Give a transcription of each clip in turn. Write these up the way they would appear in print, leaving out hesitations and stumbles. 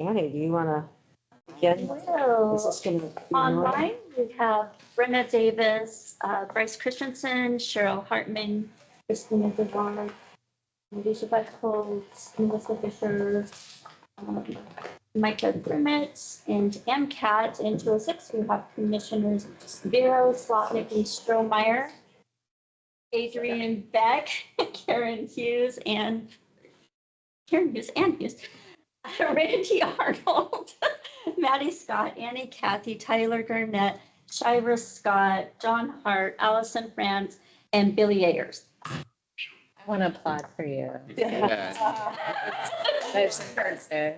Annie, do you want to begin? Is this Well, gonna be online, we have Brenda Davis, Bryce Christensen, Cheryl Hartman, Christina Devon, Alicia Buckholz, Melissa Fisher, um, Micah Grimmett, and MCAT. And 206, we have commissionors Vero, Slotnick, and Strohmeyer, Adrian Beck, Karen Hughes, and Randy Arnold, Maddie Scott, Annie Kathy, Tyler Gurnett, Shira Scott, John Hart, Allison France, and Billy Ayers. I want to applaud for you. Yeah.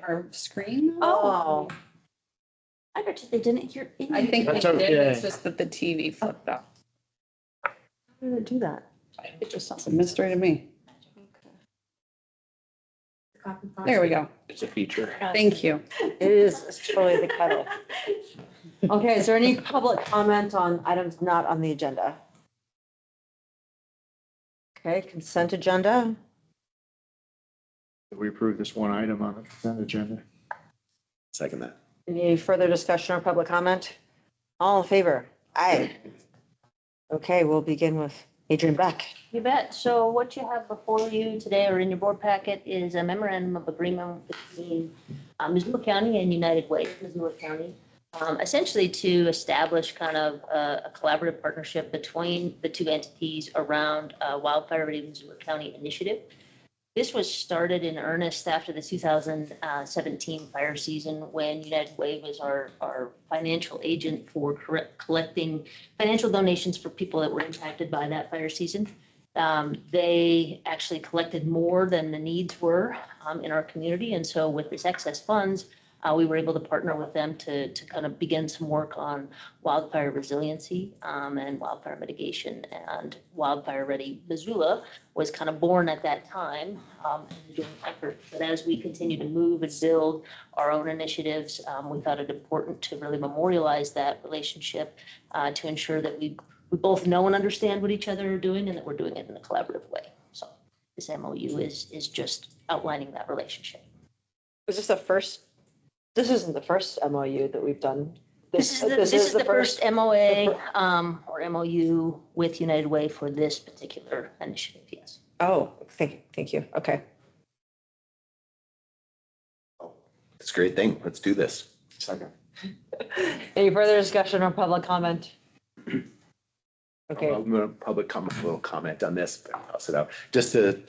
Our screen? Oh, I bet you they didn't hear any. I think they That's did, okay. it's just that the TV flipped off. how did it do that? It just sounds a mystery to me. There we go. It's a feature. Thank you. It is, it's totally the kettle. Okay, is there any public comment on items not on the agenda? Okay, consent agenda. We approve this one item on the consent agenda. Second that. Any further discussion or public comment? All in favor? Aye. Okay, we'll begin with Adrian Beck. You bet. So what you have before you today or in your board packet is a memorandum of agreement between Missoula County and United Way, Missoula County, essentially to establish kind of a collaborative partnership between the two entities around Wildfire Ready Missoula County initiative. This was started in earnest after the 2017 fire season when United Way was our financial agent for collecting financial donations for people that were impacted by that fire season. They actually collected more than the needs were in our community. And so with this excess funds, we were able to partner with them to kind of begin some work on wildfire resiliency and wildfire mitigation. And Wildfire Ready Missoula was kind of born at that time in a joint effort. But as we continue to move and build our own initiatives, we thought it important to really memorialize that relationship to ensure that we both know and understand what each other are doing and that we're doing it in a collaborative way. So this MOU is just outlining that relationship. Was this the first? This isn't the first MOU that we've done. This is the first MOA or MOU with United Way for this particular initiative, yes. Oh, thank you. Okay. It's a great thing. Let's do this. Second. Any further discussion or public comment? Okay, Public comment, little comment on this, but I'll pass it out. Just to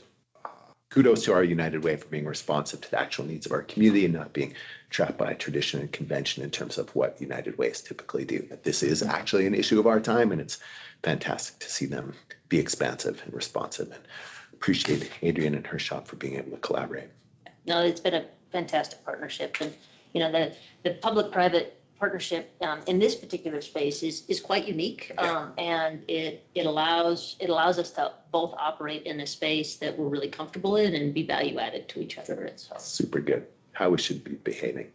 kudos to our United Way for being responsive to the actual needs of our community and not being trapped by tradition and convention in terms of what United Ways typically do. This is actually an issue of our time, and it's fantastic to see them be expansive and responsive. And appreciate Adrian and her shop for being able to collaborate. No, it's been a fantastic partnership, and you know the public-private partnership in this particular space is quite unique, and it allows us to both operate in a space that we're really comfortable in and be value added to each other. And so Super good. How we should be behaving.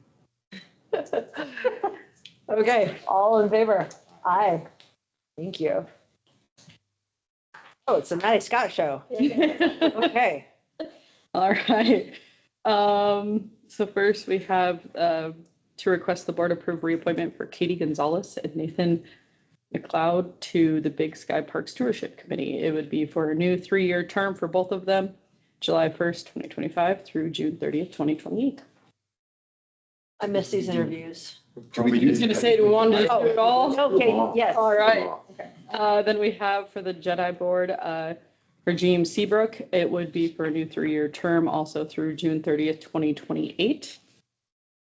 okay, all in favor? Aye. Thank you. Oh, it's a Maddie Scott show. Okay. All right. So first we have to request the board approve reappointment for Katie Gonzalez and Nathan McLeod to the Big Sky Park Stewardship Committee. It would be for a new 3-year term for both of them, July 1st, 2025 through June 30th, 2028. I missed these interviews. I was gonna say, do we want to do it all? Okay, yes. All right. Then we have for the Jedi Board, for James Seabrook, it would be for a new 3-year term, also through June 30th, 2028.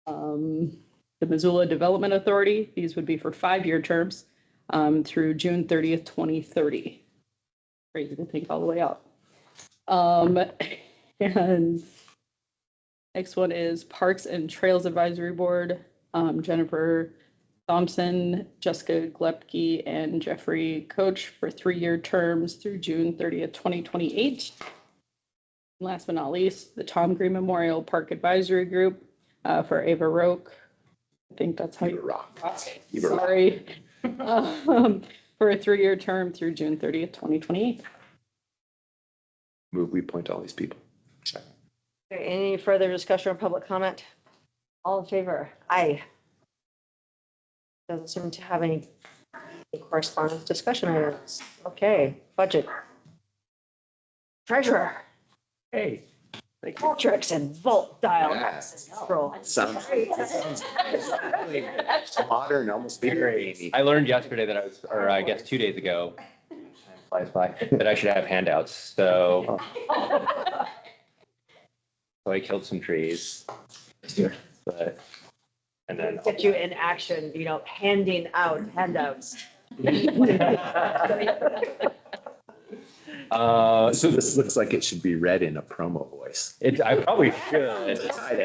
The Missoula Development Authority, these would be for 5-year terms through June 30th, 2030. Crazy to think all the way out. And next one is Parks and Trails Advisory Board, Jennifer Thompson, Jessica Glepke, and Jeffrey Coach for 3-year terms through June 30th, 2028. Last but not least, the Tom Green Memorial Park Advisory Group for Ava Roque. I think that's how you rock. Sorry. For a 3-year term through June 30th, 2028. Move, we appoint all these people. Okay, any further discussion or public comment? All in favor? Aye. Doesn't seem to have any correspondence discussion items. Okay, budget. Treasurer, Hey. Thank you. Qualtrics and Volt dial. Yeah. Roll. Sounds modern, almost very. I learned yesterday that I was, or I guess 2 days ago, time flies by, that I should have handouts. So I killed some trees. But, and then. Get you in action, handing out handouts. So this looks like it should be read in a promo voice. I probably should. Actually.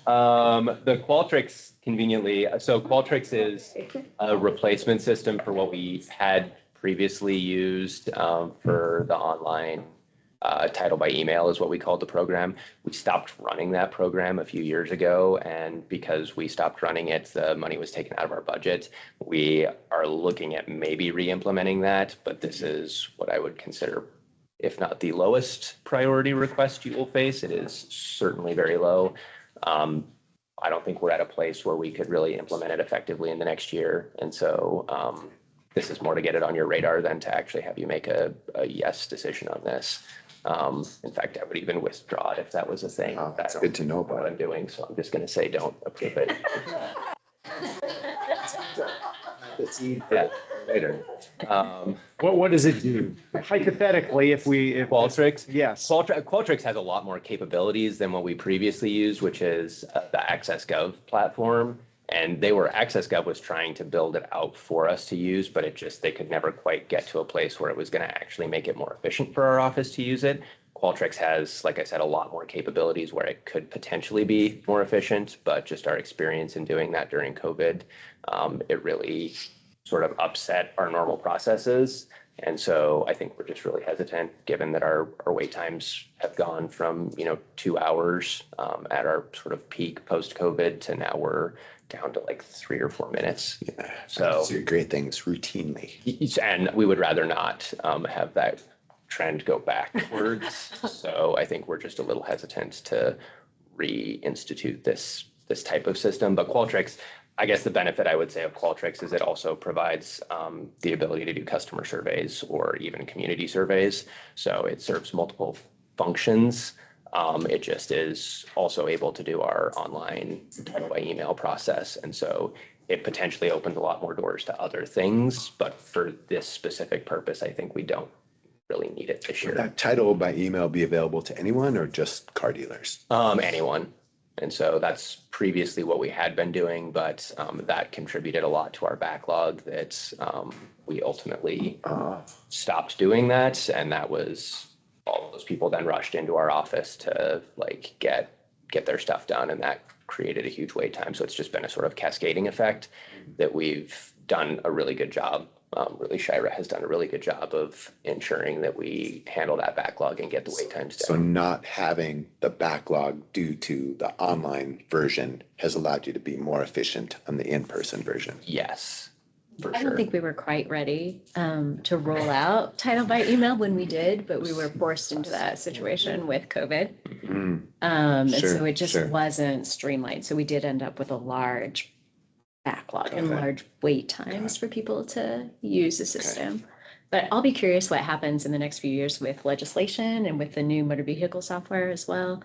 The Qualtrics conveniently, so Qualtrics is a replacement system for what we had previously used for the online title by email is what we called the program. We stopped running that program a few years ago, and because we stopped running it, the money was taken out of our budget. We are looking at maybe re-implementing that, but this is what I would consider, if not the lowest priority request you will face. It is certainly very low. I don't think we're at a place where we could really implement it effectively in the next year. And so this is more to get it on your radar than to actually have you make a yes decision on this. In fact, I would even withdraw it if that was a thing. Oh, that's good to know What about. I'm doing, so I'm just going to say don't approve it. Yeah, later. What does it do? Hypothetically, if Qualtrics? yes. Qualtrics has a lot more capabilities than what we previously used, which is the AccessGov platform. And AccessGov was trying to build it out for us to use, but they could never quite get to a place where it was going to actually make it more efficient for our office to use it. Qualtrics has, like I said, a lot more capabilities where it could potentially be more efficient, but just our experience in doing that during COVID, it really sort of upset our normal processes. And so I think we're just really hesitant, given that our wait times have gone from 2 hours at our sort of peak post-COVID to now we're down to like 3 or 4 minutes. Yeah, So do great things routinely. and we would rather not have that trend go backwards. So I think we're just a little hesitant to reinstitute this type of system. But Qualtrics, I guess the benefit I would say of Qualtrics is it also provides the ability to do customer surveys or even community surveys. So it serves multiple functions. It just is also able to do our online title by email process. And so it potentially opens a lot more doors to other things. But for this specific purpose, I think we don't really need it this Should year. that title by email be available to anyone or just car dealers? Anyone. And so that's previously what we had been doing, but that contributed a lot to our backlog that we ultimately stopped doing that. And that was all of those people then rushed into our office to like get their stuff done. And that created a huge wait time. So it's just been a sort of cascading effect that we've done a really good job. Really, Shira has done a really good job of ensuring that we handle that backlog and get the wait times So down. not having the backlog due to the online version has allowed you to be more efficient on the in-person version. Yes, for I sure. don't think we were quite ready to roll out title by email when we did, but we were forced into that situation with COVID. And so Sure, it just sure. wasn't streamlined. So we did end up with a large backlog and Okay. large wait times for people to use the system. But I'll be curious what happens in the next few years with legislation and with the new motor vehicle software as well,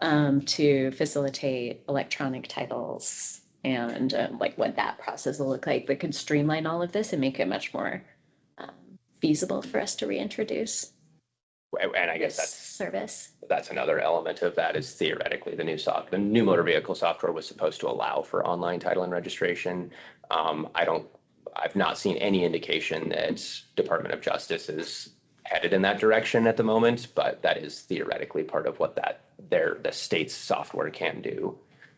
to facilitate electronic titles and like what that process will look like that could streamline all of this and make it much more feasible for us to reintroduce And I guess this service. that's another element of that is theoretically the new motor vehicle software was supposed to allow for online title and registration. I've not seen any indication that Department of Justice is headed in that direction at the moment, but that is theoretically part of what the state's software can do.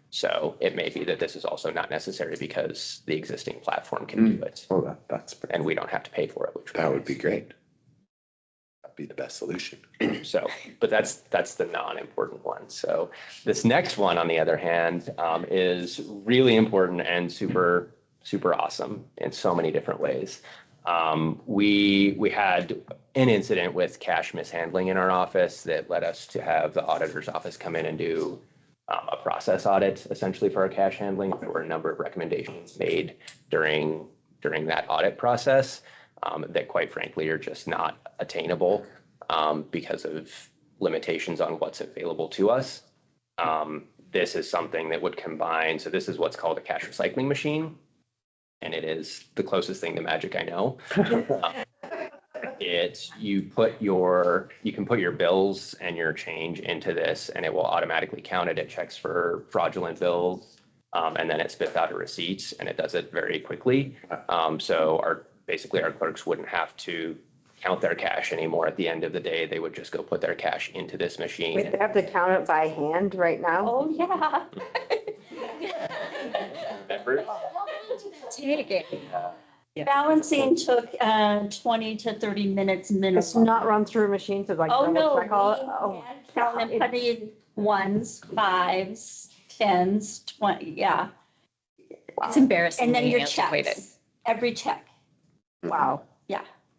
So it may be that this is also not necessary because the existing platform can do it Oh, that's and we don't have to pay for it, which that would be great. That'd be the best solution. So, but that's the non-important one. So this next one, on the other hand, is really important and super, super awesome in so many different ways. We had an incident with cash mishandling in our office that led us to have the auditor's office come in and do a process audit essentially for our cash handling. There were a number of recommendations made during that audit process that quite frankly are just not attainable because of limitations on what's available to us. This is something that would combine, so this is what's called a cash recycling machine. And it is the closest thing to magic I know. You can put your bills and your change into this and it will automatically count it. It checks for fraudulent bills and then it spits out a receipt and it does it very quickly. So basically our clerks wouldn't have to count their cash anymore at the end of the day. They would just go put their cash into this machine. We have to count it by hand right now? Oh, yeah. Remember? Take it. Balancing took 20 to 30 minutes It's minimum. not run through a machine to like Oh, double no. check all, oh, Count and putting ones, fives, tens, 20, yeah. It's embarrassing. And then your checks, every check. wow.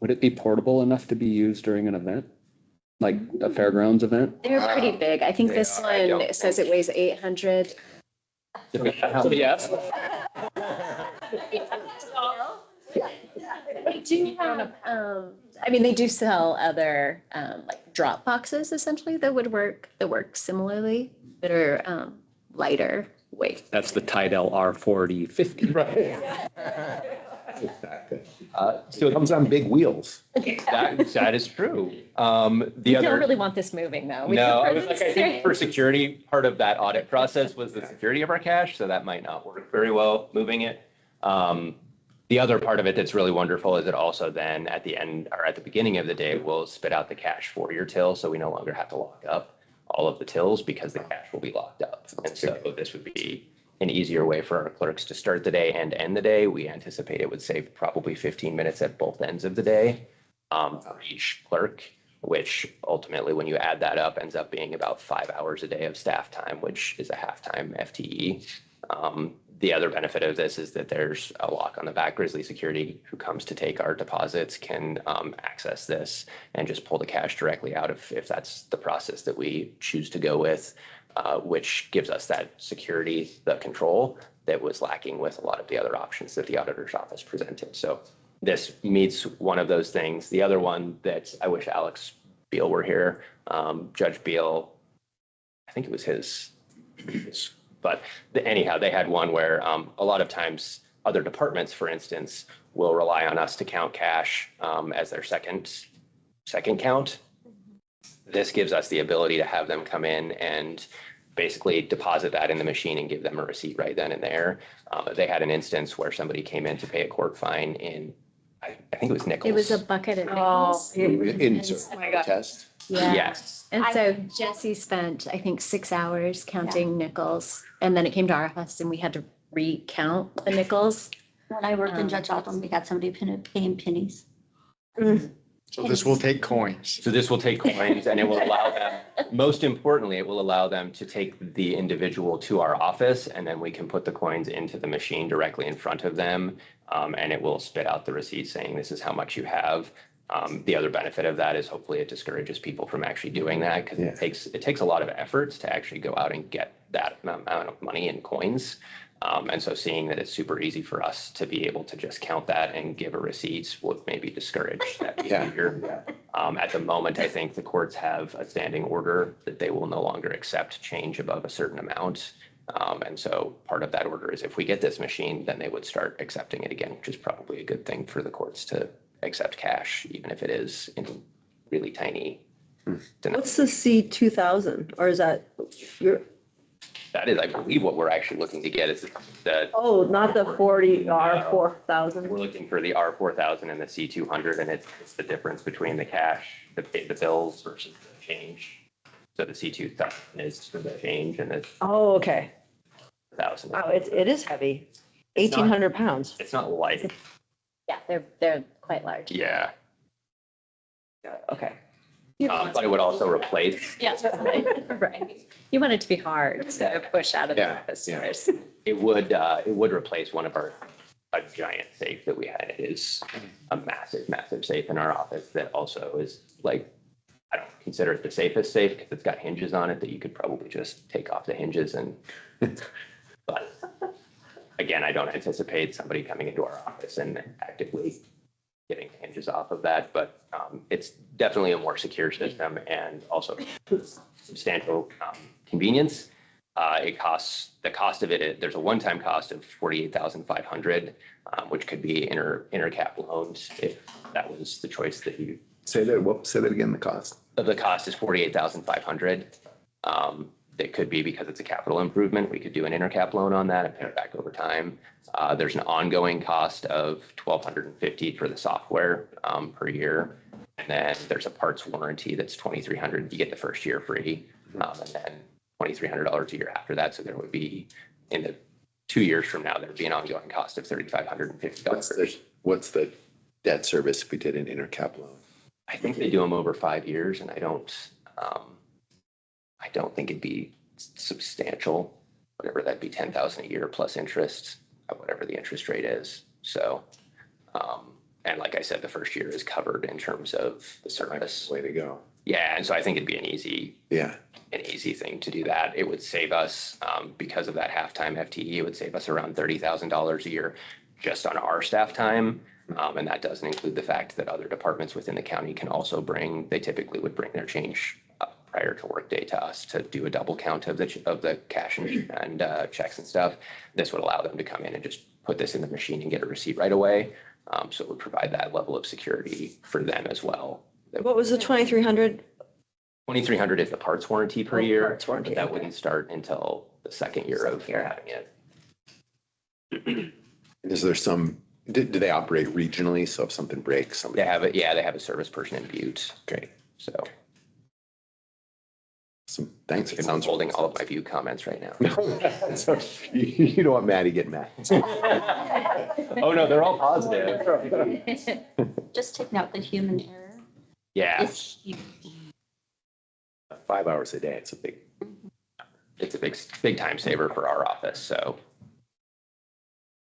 Would it be portable enough to be used during an event? Like a fairgrounds event? They're pretty big. I think They this are. I don't one says it weighs 800. Yes. They do have, I mean, they do sell other, like drop boxes essentially that work similarly, that are, lighter weight. That's the Tidal R40 50. Right. So It comes on big wheels. that is true. We The don't other. really want this moving though. We No, I prefer was like, I this think to for stay. security, part of that audit process was the security of our cash, so that might not work very well moving it. The other part of it that's really wonderful is it also then at the end or at the beginning of the day will spit out the cash for your till, so we no longer have to lock up all of the tills because the cash will be locked up. And so this would be an easier way for our clerks to start the day and end the day. We anticipate it would save probably 15 minutes at both ends of the day for each clerk, which ultimately, when you add that up, ends up being about 5 hours a day of staff time, which is a half-time FTE. The other benefit of this is that there's a lock on the back. Grizzly Security, who comes to take our deposits, can access this and just pull the cash directly out if that's the process that we choose to go with, which gives us that security, the control that was lacking with a lot of the other options that the auditor's office presented. So this meets one of those things. The other one that I wish Alex Beal were here, Judge Beal, I think it was his, but anyhow, they had one where a lot of times other departments, for instance, will rely on us to count cash as their second count. This gives us the ability to have them come in and basically deposit that in the machine and give them a receipt right then and there. They had an instance where somebody came in to pay a court fine in, I think it was Nichols. It was a bucket of Oh, nickels. Insert test. Yeah. Yes. And so Jesse spent, I think, 6 hours counting nickels. And then it came to our office and we had to recount the nickels. When I worked in Judge Oldham, we had somebody paying pennies. So this will take coins. So this will take coins and it will allow them, most importantly, it will allow them to take the individual to our office and then we can put the coins into the machine directly in front of them. And it will spit out the receipt saying this is how much you have. The other benefit of that is hopefully it discourages people from actually doing that because it takes a lot of efforts to actually go out and get that amount of money in coins. And so seeing that it's super easy for us to be able to just count that and give a receipt would maybe discourage that behavior. At the moment, I think the courts have a standing order that they will no longer accept change above a certain amount. And so part of that order is if we get this machine, then they would start accepting it again, which is probably a good thing for the courts to accept cash, even if it is in really tiny. What's the C2000 or is that your, That is, I believe, what we're actually looking to get is the, oh, not the 40R4000? we're looking for the R4000 and the C200, and it's the difference between the cash, the bills versus the change. So the C2000 is for the change and the Oh, okay. 1000. Wow, it is heavy. It's not- 1,800 pounds. It's not light. Yeah, they're quite large. Yeah. Okay. But it would also replace, Yes, right. You want it to be hard to push out of the Yeah, office yeah. first. it would replace one of our a giant safe that we had. It is a massive, massive safe in our office that also is like, I don't consider it the safest safe because it's got hinges on it that you could probably just take off the hinges and, but again, I don't anticipate somebody coming into our office and actively getting the hinges off of that, but it's definitely a more secure system and also substantial convenience. The cost of it, there's a one-time cost of $48,500, which could be intercap loans if that was the choice that you. Say that again, the cost. The cost is $48,500. That could be because it's a capital improvement. We could do an intercap loan on that and pay it back over time. There's an ongoing cost of $1,250 for the software per year. And then there's a parts warranty that's $2,300. You get the first year free. And then $2,300 a year after that. So there would be, in the 2 years from now, there would be an ongoing cost of $3,550. What's the debt service if we did an intercap loan? I think they do them over 5 years, and I don't think it'd be substantial. Whatever that'd be, $10,000 a year plus interest, whatever the interest rate is. So, and like I said, the first year is covered in terms of the service. Way to go. Yeah, and so I think it'd be an easy thing to do that. It would save us, because of that halftime FTE, it would save us around $30,000 a year just on our staff time. And that doesn't include the fact that other departments within the county can also they typically would bring their change prior to workday to us to do a double count of the cash and checks and stuff. This would allow them to come in and just put this in the machine and get a receipt right away. So it would provide that level of security for them as well. What was the 2,300? 2,300 is the parts warranty per year. Parts warranty, But that okay. wouldn't start until the second year of having it. Is there do they operate regionally? So if something breaks, somebody. They have a service person in Butte. Great. So Thanks. I'm holding all of my view comments right now. So you don't want Maddie getting mad. Oh, no, they're all positive. Just taking out the human error. Yeah, It's huge. 5 hours a day. It's a big. it's a big time saver for our office. So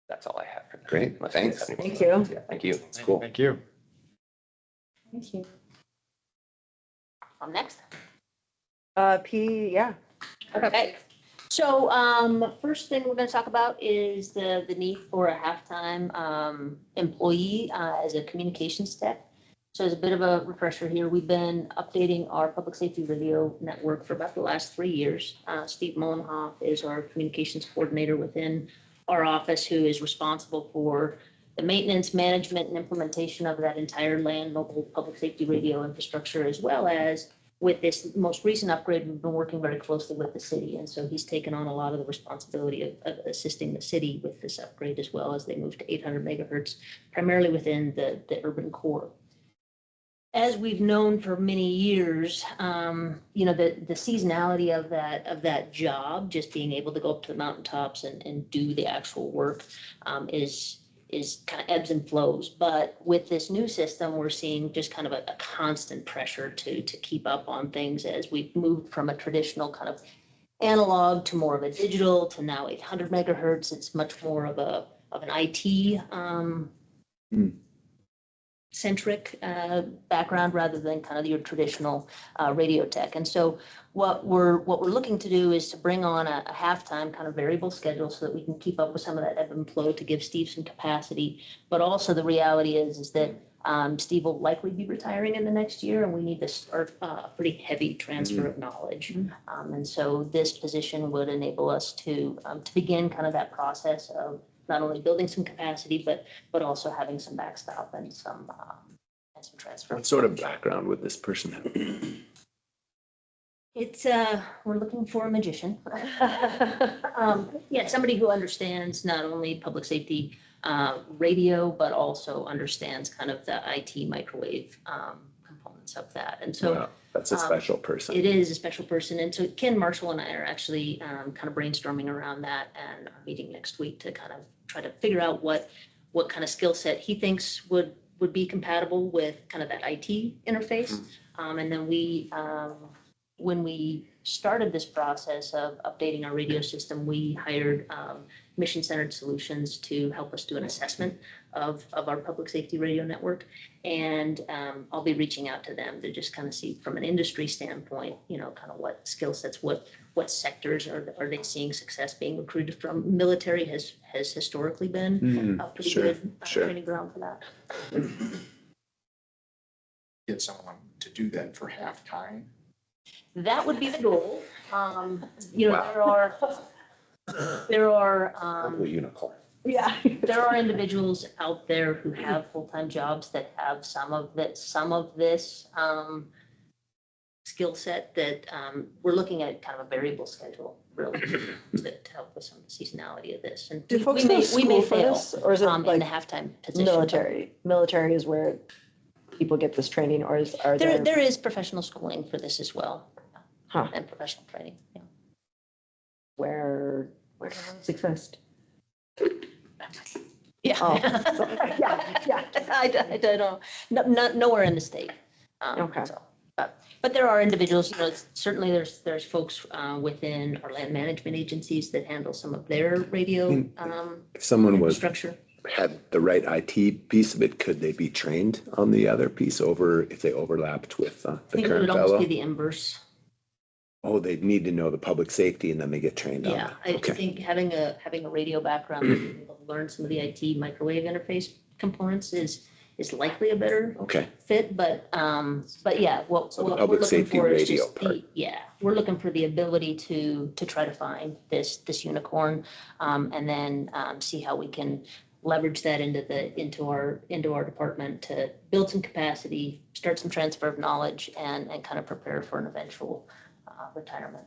that's all I have. For that. Great. Unless Thanks. have any Thank you. questions. Yeah, thank you. It's cool. Thank you. Thank you. Next. Yeah. Okay. So first thing we're going to talk about is the need for a halftime employee as a communications tech. So as a bit of a refresher here, we've been updating our public safety radio network for about the last 3 years. Steve Mullenhoff is our communications coordinator within our office, who is responsible for the maintenance, management, and implementation of that entire land mobile public safety radio infrastructure, as well as with this most recent upgrade, we've been working very closely with the city. And so he's taken on a lot of the responsibility of assisting the city with this upgrade, as well as they move to 800 megahertz, primarily within the urban core. As we've known for many years, the seasonality of that job, just being able to go up to the mountaintops and do the actual work, is kind of ebbs and flows. But with this new system, we're seeing just kind of a constant pressure to keep up on things as we've moved from a traditional kind of analog to more of a digital to now 800 megahertz. It's much more of an IT centric background rather than kind of your traditional radio tech. And so what we're looking to do is to bring on a halftime kind of variable schedule so that we can keep up with some of that ebb and flow to give Steve some capacity. But also the reality is that Steve will likely be retiring in the next year, and we need to start a pretty heavy transfer of knowledge. And so this position would enable us to begin kind of that process of not only building some capacity, but also having some backstop and some transfer. What sort of background would this person have? It's we're looking for a magician. Somebody who understands not only public safety radio, but also understands kind of the IT microwave components of that. And so Wow, that's a special person. it is a special person. And so Ken Marshall and I are actually kind of brainstorming around that and are meeting next week to kind of try to figure out what kind of skill set he thinks would be compatible with kind of that IT interface. And then we when we started this process of updating our radio system, we hired Mission Centered Solutions to help us do an assessment of our public safety radio network. And I'll be reaching out to them to just kind of see from an industry standpoint, you know, kind of what skill sets, what sectors are they seeing success being recruited from. Military has historically been a pretty sure, good sure. training ground for that. Get someone to do that for half-time. That would be the goal. You know, there are Purple unicorn. Yeah. there are individuals out there who have full-time jobs that have some of this skill set that we're looking at kind of a variable schedule really to help with some of the seasonality of this. And Do folks we go may to school for fail this, or is it in the like halftime position. military? Military is where people get this training, or are there? There is professional schooling for this as well. Huh. And professional training, yeah. Where does this exist? Yeah. Oh. Yeah. I don't know. Nowhere in the state. Okay. So, but there are individuals, you know, certainly there's folks within our land management agencies that handle some of their radio If someone infrastructure. had the right IT piece of it, could they be trained on the other piece if they overlapped with I the think it current would almost fellow? be the inverse. Oh, they'd need to know the public safety and then they get trained on Yeah, it. I Okay. think having a radio background, being able to learn some of the IT microwave interface components is likely a better Okay. fit, but yeah, what So the we're public looking safety for is radio just part. we're looking for the ability to try to find this unicorn, and then see how we can leverage that into our department to build some capacity, start some transfer of knowledge, and kind of prepare for an eventual retirement.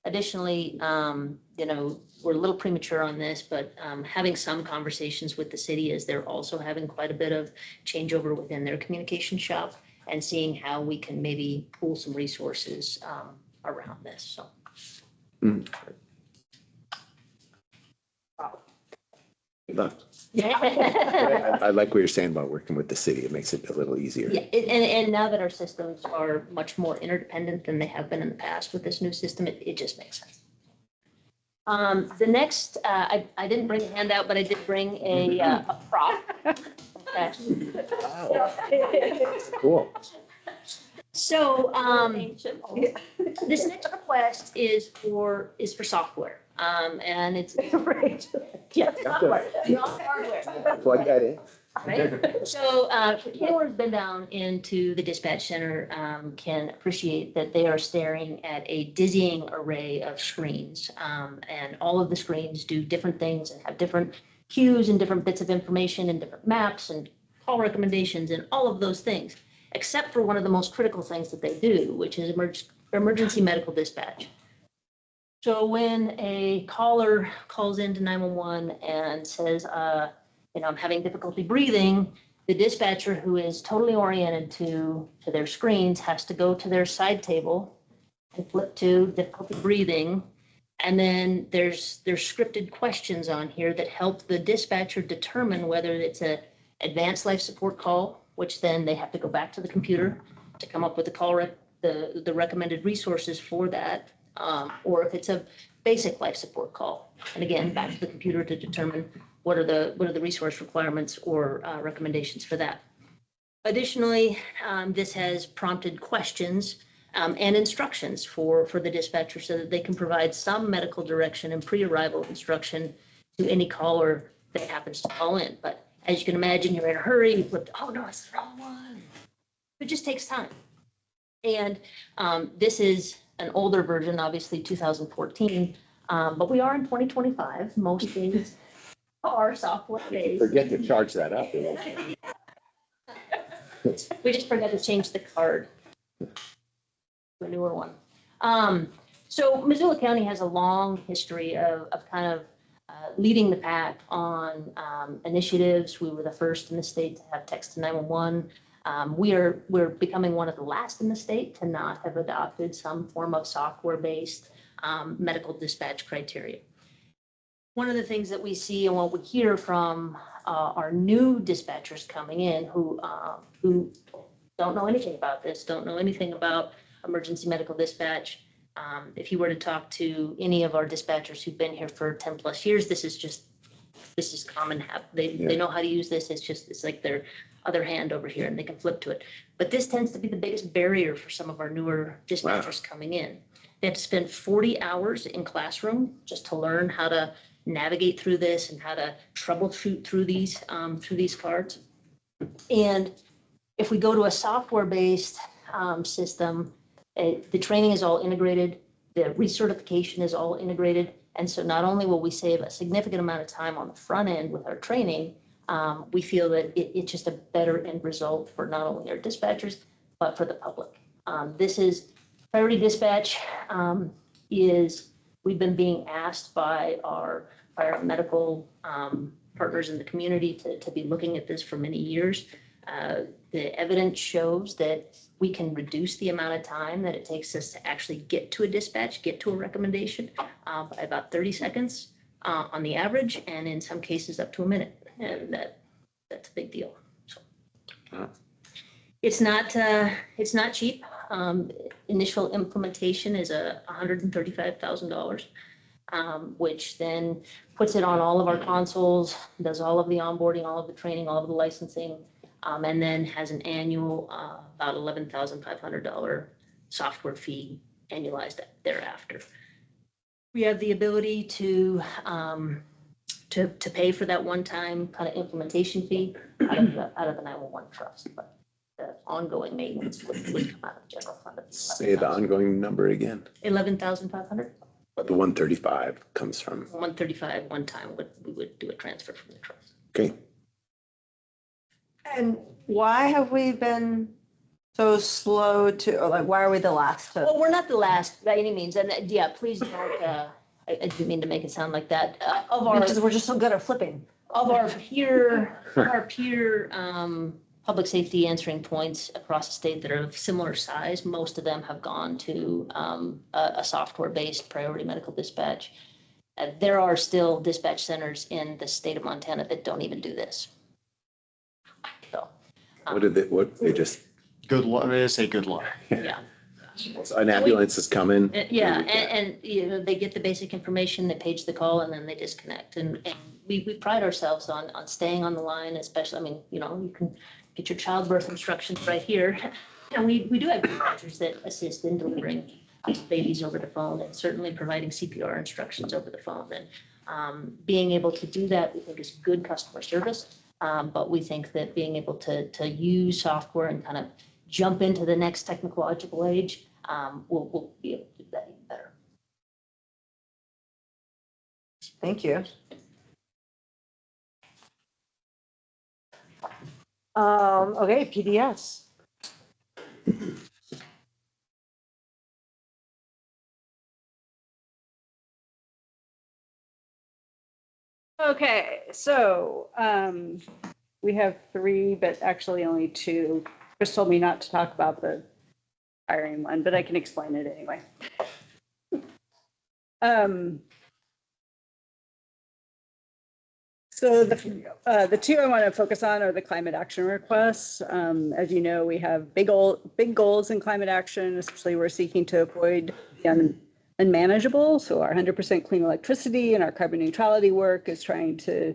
Additionally, you know, we're a little premature on this, but having some conversations with the city as they're also having quite a bit of changeover within their communication shop and seeing how we can maybe pool some resources around this, so. Mm. Look, I like what you're saying about working with the city. It makes it a little easier. Yeah, and now that our systems are much more interdependent than they have been in the past with this new system, it just makes sense. The next, I didn't bring a handout, but I did bring a prop. Okay. Cool. So, this next request is for software, and it's. Right. Yeah, software, not hardware. Plug that in. Right? So, anyone who's been down into the dispatch center can appreciate that they are staring at a dizzying array of screens. And all of the screens do different things and have different cues and different bits of information and different maps and call recommendations and all of those things, except for one of the most critical things that they do, which is emergency medical dispatch. So when a caller calls into 911 and says, you know, I'm having difficulty breathing, the dispatcher, who is totally oriented to their screens, has to go to their side table and flip to difficulty breathing. And then there's scripted questions on here that help the dispatcher determine whether it's a advanced life support call, which then they have to go back to the computer to come up with the recommended resources for that, or if it's a basic life support call. And again, back to the computer to determine what are the resource requirements or recommendations for that. Additionally, this has prompted questions and instructions for the dispatcher so that they can provide some medical direction and pre-arrival instruction to any caller that happens to call in. But as you can imagine, you're in a hurry, you flipped, oh no, it's the wrong one. It just takes time. And this is an older version, obviously 2014, but we are in 2025. Most things are software based. Forget to charge that up. We just forgot to change the card to a newer one. So Missoula County has a long history of kind of leading the pack on initiatives. We were the first in the state to have text to 911. We're becoming one of the last in the state to not have adopted some form of software-based medical dispatch criteria. One of the things that we see and what we hear from our new dispatchers coming in who don't know anything about this, don't know anything about emergency medical dispatch. If you were to talk to any of our dispatchers who've been here for 10+ years, this is common. They know how to use this. It's like their other hand over here and they can flip to it. But this tends to be the biggest barrier for some of our newer dispatchers coming in. They have to spend 40 hours in classroom just to learn how to navigate through this and how to troubleshoot through these cards. And if we go to a software-based system, the training is all integrated, the recertification is all integrated. And so not only will we save a significant amount of time on the front end with our training, we feel that it's just a better end result for not only our dispatchers, but for the public. This is Priority Dispatch we've been being asked by our medical partners in the community to be looking at this for many years. The evidence shows that we can reduce the amount of time that it takes us to actually get to a dispatch, get to a recommendation by about 30 seconds on the average, and in some cases up to a minute. And that's a big deal. So it's not cheap. Initial implementation is $135,000, which then puts it on all of our consoles, does all of the onboarding, all of the training, all of the licensing, and then has an annual about $11,500 software fee annualized thereafter. We have the ability to pay for that one-time kind of implementation fee out of the 911 trust, but the ongoing maintenance would come out of the general fund. Say the ongoing number again. 11,500. But the 135 comes from. 135 one time. We would do a transfer from the trust. Okay. And why have we been so slow to, or like, why are we the last to? Well, we're not the last by any means, and yeah, please don't. I didn't mean to make it sound like that. Because we're just so good at flipping. Of our peer public safety answering points across the state that are of similar size, most of them have gone to a software-based Priority Medical Dispatch. There are still dispatch centers in the state of Montana that don't even do this. So. What they just, Good luck, they say good luck. Yeah. an ambulance is coming. Yeah, and you know, they get the basic information, they page the call, and then they disconnect. And we pride ourselves on staying on the line, especially, I mean, you know, you can get your childbirth instructions right here. And we do have dispatchers that assist in delivering babies over the phone and certainly providing CPR instructions over the phone. And being able to do that, we think is good customer service. But we think that being able to use software and kind of jump into the next technological age, we'll be able to do that even better. Thank you. Okay, PDS. Okay, so we have three, but actually only two. Chris told me not to talk about the hiring one, but I can explain it anyway. So the two I want to focus on are the climate action requests. As you know, we have big goals in climate action, especially we're seeking to avoid the unmanageable. So our 100% clean electricity and our carbon neutrality work is trying to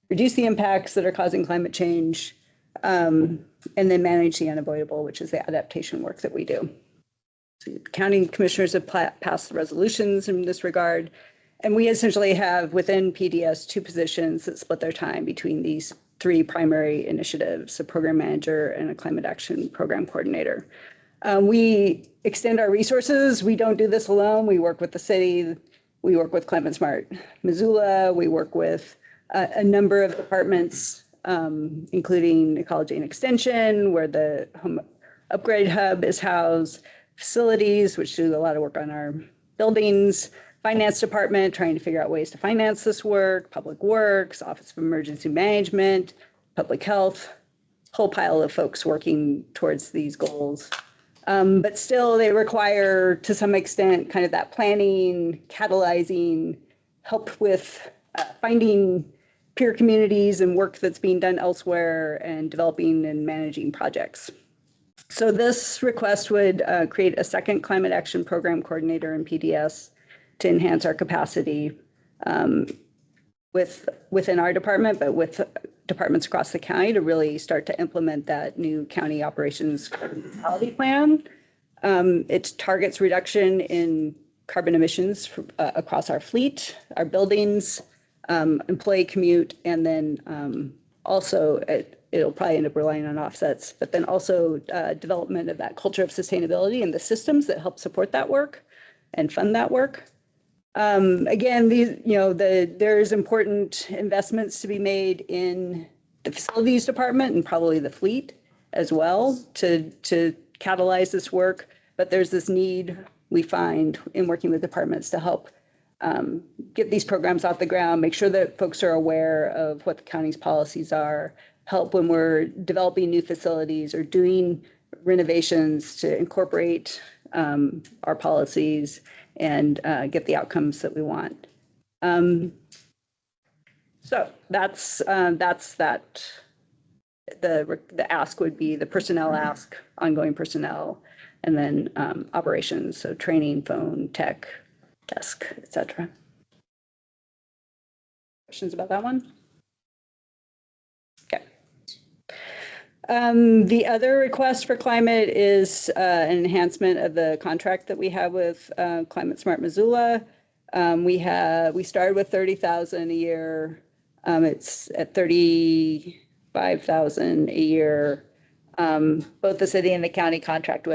reduce the impacts that are causing climate change, and then manage the unavoidable, which is the adaptation work that we do. So county commissioners have passed resolutions in this regard. And we essentially have within PDS two positions that split their time between these three primary initiatives, a program manager and a climate action program coordinator. We extend our resources. We don't do this alone. We work with the city. We work with Climate Smart Missoula. We work with a number of departments, including Ecology and Extension, where the Home Upgrade Hub is housed, facilities, which do a lot of work on our buildings, Finance Department, trying to figure out ways to finance this work, Public Works, Office of Emergency Management, Public Health, whole pile of folks working towards these goals. But still, they require, to some extent, kind of that planning, catalyzing, help with finding peer communities and work that's being done elsewhere and developing and managing projects. So this request would create a second climate action program coordinator in PDS to enhance our capacity within our department, but with departments across the county to really start to implement that new county operations quality plan. It targets reduction in carbon emissions across our fleet, our buildings, employee commute, and then also it'll probably end up relying on offsets, but then also development of that culture of sustainability and the systems that help support that work and fund that work. Again, there's important investments to be made in the facilities department and probably the fleet as well to catalyze this work. But there's this need we find in working with departments to help get these programs off the ground, make sure that folks are aware of what the county's policies are, help when we're developing new facilities or doing renovations to incorporate our policies and get the outcomes that we want. So that's that. The ask would be the personnel ask, ongoing personnel, and then operations, so training, phone, tech, desk, et cetera. Questions about that one? Okay. The other request for climate is an enhancement of the contract that we have with Climate Smart Missoula. We started with $30,000 a year. It's at $35,000 a year. Both the city and the county contract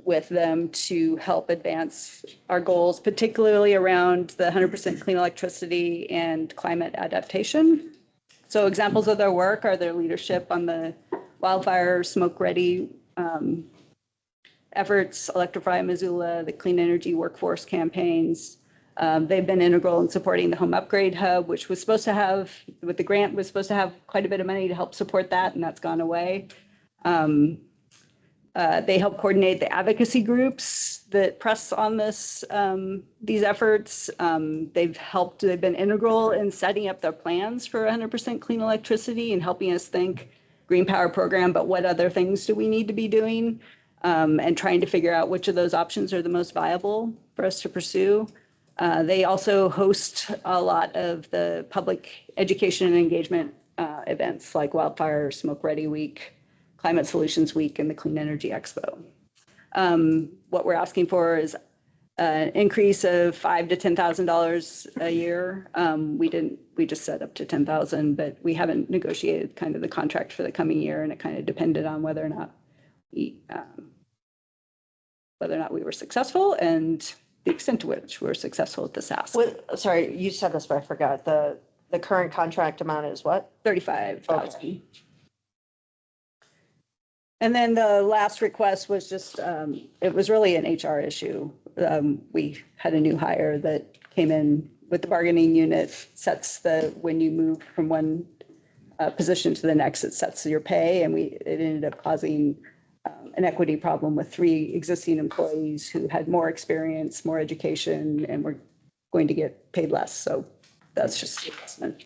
with them to help advance our goals, particularly around the 100% clean electricity and climate adaptation. So examples of their work are their leadership on the wildfire smoke ready efforts, Electrify Missoula, the clean energy workforce campaigns. They've been integral in supporting the home upgrade hub, which was supposed to have, with the grant, was supposed to have quite a bit of money to help support that, and that's gone away. They help coordinate the advocacy groups that press on these efforts. They've been integral in setting up their plans for 100% clean electricity and helping us think Green Power program, but what other things do we need to be doing? And trying to figure out which of those options are the most viable for us to pursue. They also host a lot of the public education and engagement events like Wildfire Smoke Ready Week, Climate Solutions Week, and the Clean Energy Expo. What we're asking for is an increase of $5,000 to $10,000 a year. We just set up to $10,000, but we haven't negotiated kind of the contract for the coming year, and it kind of depended on whether or not we were successful and the extent to which we're successful at this ask. Sorry, you said this, but I forgot. The current contract amount is what? $35,000. Okay. And then the last request was just, it was really an HR issue. We had a new hire that came in with the bargaining unit, when you move from one position to the next, it sets your pay, and it ended up causing an equity problem with 3 existing employees who had more experience, more education, and were going to get paid less. So that's just the adjustment.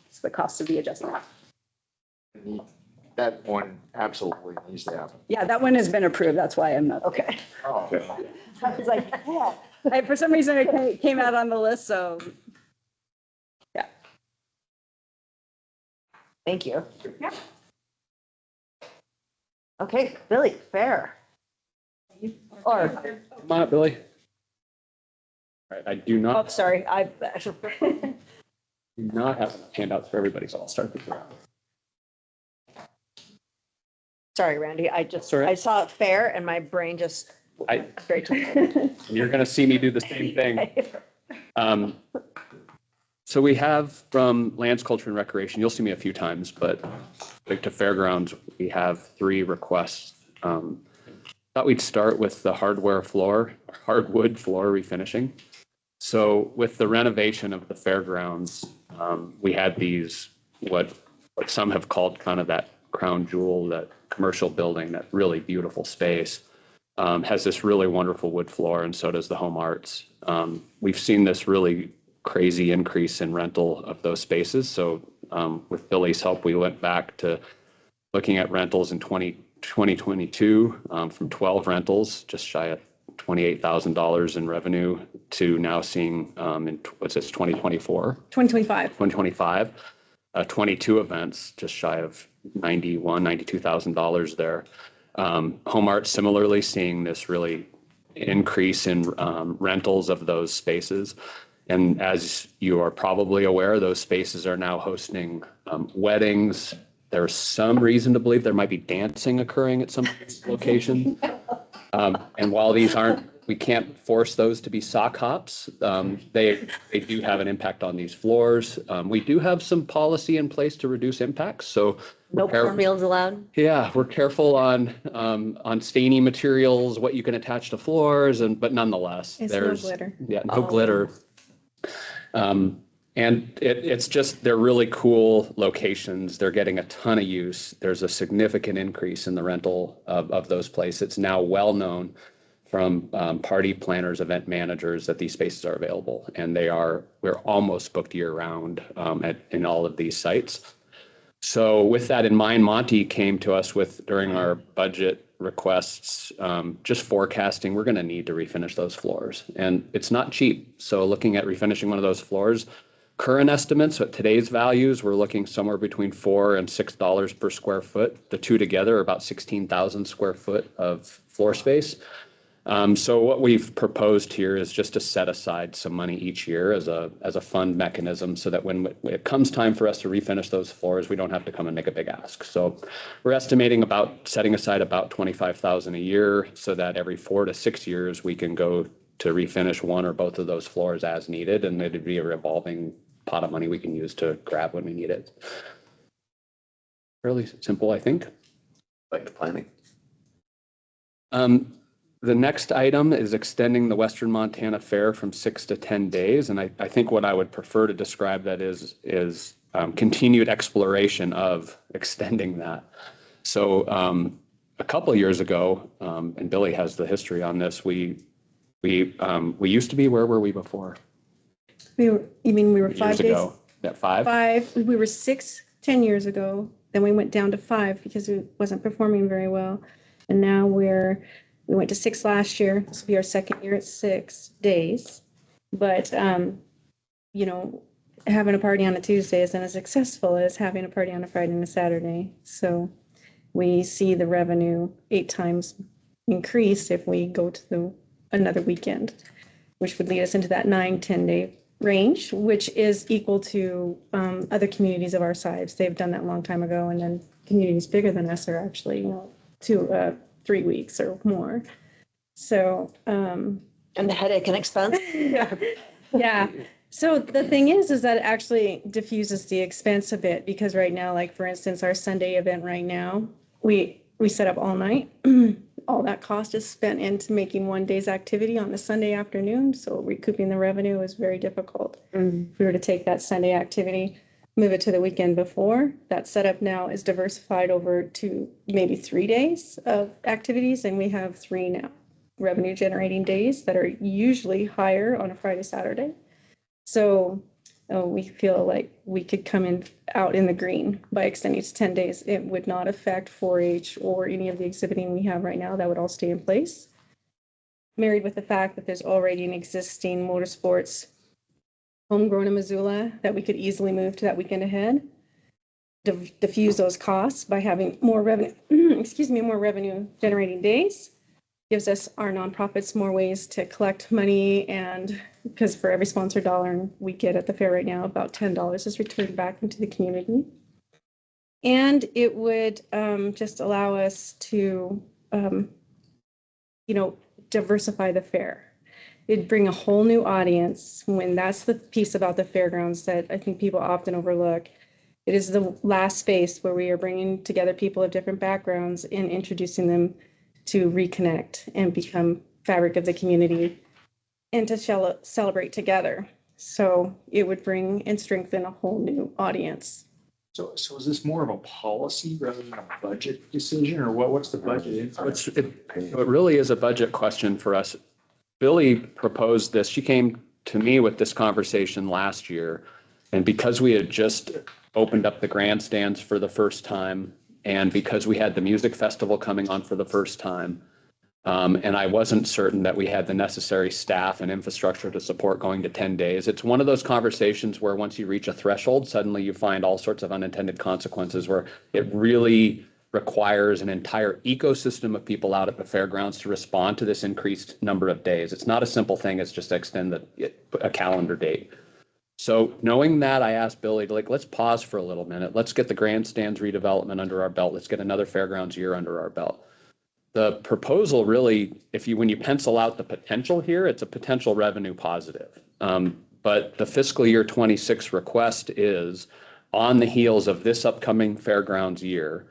It's the cost of the adjustment. That one absolutely needs to happen. Yeah, that one has been approved. That's why I'm not. Okay. Oh, I was like, yeah. For some reason, it came out on the list, so. Yeah. Thank you. Yeah. Okay, Billy, fair. Or, Come on, Billy. All right, I do oh, not sorry, have enough handouts for everybody, so I'll start this round. sorry, Randy, Sorry. I saw it fair and my brain just. Great. You're going to see me do the same thing. So we have from Lands, Culture, and Recreation, you'll see me a few times, but like to Fairgrounds, we have 3 requests. Thought we'd start with the hardwood floor refinishing. So with the renovation of the Fairgrounds, we had these, what some have called kind of that crown jewel, that commercial building, that really beautiful space. Has this really wonderful wood floor, and so does the Home Arts. We've seen this really crazy increase in rental of those spaces. So with Billy's help, we went back to looking at rentals in 2022 from 12 rentals, just shy of $28,000 in revenue, to now seeing in what's this, 2024? 2025. 2025, 22 events, just shy of $92,000 there. Home Art similarly seeing this really increase in rentals of those spaces. And as you are probably aware, those spaces are now hosting weddings. There's some reason to believe there might be dancing occurring at some of these locations. And while these aren't, we can't force those to be sock hops, they do have an impact on these floors. We do have some policy in place to reduce impacts, so. No pour meals allowed? Yeah, we're careful on staining materials, what you can attach to floors, but nonetheless, It's no there's. glitter. Yeah, no glitter. And it's just, they're really cool locations. They're getting a ton of use. There's a significant increase in the rental of those places. It's now well-known from party planners, event managers, that these spaces are available. And we're almost booked year-round in all of these sites. So with that in mind, Monty came to us during our budget requests, just forecasting, we're going to need to refinish those floors. And it's not cheap. So looking at refinishing one of those floors, current estimates at today's values, we're looking somewhere between $4 and $6 per square foot. The two together are about 16,000 square foot of floor space. So what we've proposed here is just to set aside some money each year as a fund mechanism, so that when it comes time for us to refinish those floors, we don't have to come and make a big ask. So we're estimating setting aside about $25,000 a year, so that every 4 to 6 years we can go to refinish one or both of those floors as needed, and it'd be a revolving pot of money we can use to grab when we need it. Fairly simple, I think. Like the planning. The next item is extending the Western Montana Fair from 6 to 10 days. And I think what I would prefer to describe that is continued exploration of extending that. So a couple of years ago, and Billy has the history on this, we used to be, where were we before? We were 5 Years days. ago. At 5? 5, we were 6, 10 years ago. Then we went down to 5 because it wasn't performing very well. And now we went to 6 last year. This will be our second year at 6 days. But, having a party on a Tuesday isn't as successful as having a party on a Friday and a Saturday. So we see the revenue 8 times increase if we go to another weekend, which would lead us into that 9-10 day range, which is equal to other communities of our size. They've done that a long time ago, and then communities bigger than us are actually 3 weeks or more. So And the headache and expense? yeah. So the thing is that it actually diffuses the expense a bit, because right now, like for instance, our Sunday event right now, we set up all night. All that cost is spent into making one day's activity on the Sunday afternoon. So recouping the revenue is very difficult. If we were to take that Sunday activity, move it to the weekend before, that setup now is diversified over to maybe 3 days of activities. And we have 3 now revenue generating days that are usually higher on a Friday, Saturday. So we feel like we could come out in the green by extending to 10 days. It would not affect 4-H or any of the exhibiting we have right now. That would all stay in place. Married with the fact that there's already an existing motorsports homegrown in Missoula that we could easily move to that weekend ahead, diffuse those costs by having more revenue, more revenue generating days. Gives us, our nonprofits, more ways to collect money, and because for every sponsor dollar we get at the fair right now, about $10 is returned back into the community. And it would just allow us to, diversify the fair. It'd bring a whole new audience. When that's the piece about the fairgrounds that I think people often overlook. It is the last space where we are bringing together people of different backgrounds and introducing them to reconnect and become fabric of the community and to celebrate together. So it would bring and strengthen a whole new audience. So is this more of a policy rather than a budget decision, or what's the budget? It really is a budget question for us. Billy proposed this. She came to me with this conversation last year. And because we had just opened up the grandstands for the first time, and because we had the music festival coming on for the first time, and I wasn't certain that we had the necessary staff and infrastructure to support going to 10 days. It's one of those conversations where once you reach a threshold, suddenly you find all sorts of unintended consequences where it really requires an entire ecosystem of people out at the fairgrounds to respond to this increased number of days. It's not a simple thing. It's just extend a calendar date. So knowing that, I asked Billy to let's pause for a little minute. Let's get the grandstands redevelopment under our belt. Let's get another fairgrounds year under our belt. The proposal really, when you pencil out the potential here, it's a potential revenue positive. But the fiscal year 26 request is on the heels of this upcoming fairgrounds year.